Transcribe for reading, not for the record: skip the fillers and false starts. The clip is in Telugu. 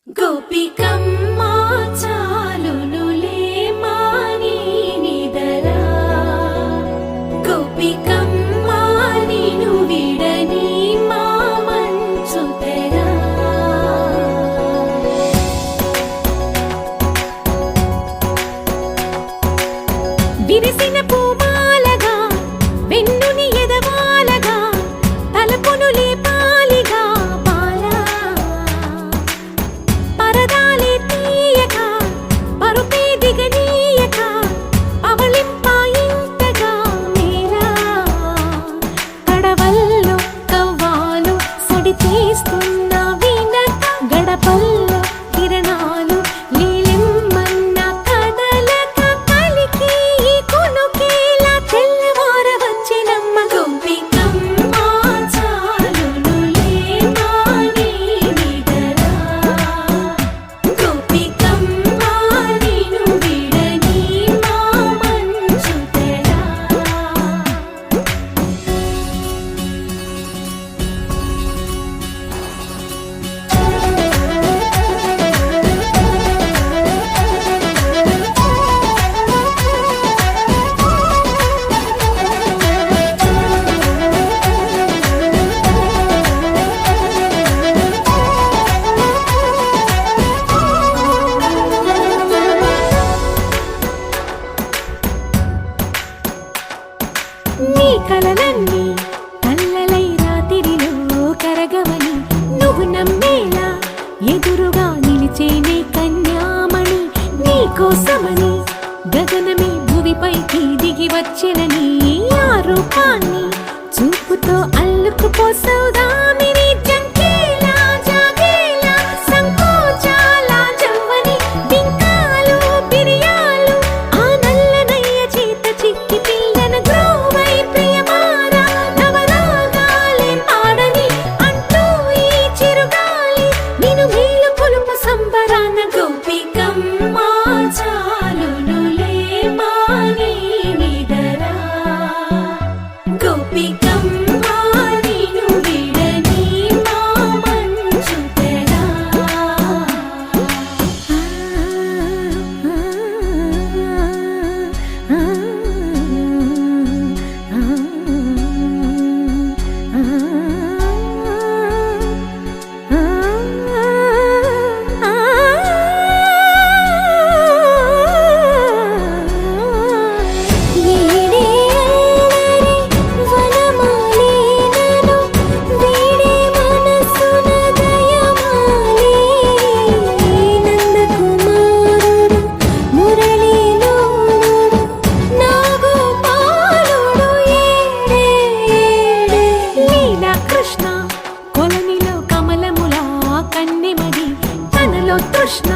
గోపికమ్మా చాలునులే మాని నిదరా గోపికమ్మా నిను విడని మా మంచు తెరా విరిసిన పూమాలగా వెన్నుని ఎదవాలగా తలపును లేపాలిగా బాలా పరదాలే తీయక పరుపే దిగనీయక పవళింపాయింతగా మేరా కడవల్లో కవ్వాలు సడి చేస్తున్న వినక గడపల్లో కిరణాలు నీలిమ్మన్న కదలక కలికి కొనుకేలా తెల్లవార వచ్చినమ్మ గోపికమ్మా చాలునులే మాని నిదరా గోపికమ్మా నిను విడని మా మంచు తెరా నీ కలలన్నీ కల్లలై రాత్రిలో కరగవని నువ్వు నమ్మేలా ఎదురుగా నిలిచేనే కన్యామణి నీ కోసమని గగనమే భువిపైకి దిగి వచ్చెనని ఆ రూపాన్ని చూపుతో అల్లుకుపోసౌదామిని జంకేలా జాగేలా సంకోచాల జవ్వని బింకాలు బిరియాలు ఆ నల్లనయ్య చేత చిక్కి పిల్లన గ్రోవై ప్రియమారా నవరాగాలే పాడని అంటూ ఈ చిరుగాలి నిన్ను మేలు కొలుపు సంబరాన గోపికమ్మా చాలునులే మాని నిదరా గోపికమ్మా నిను విడని మా మంచు తెరా కృష్ణ కొలనిలో కమలములా కన్నెమది తనలో తృష్ణ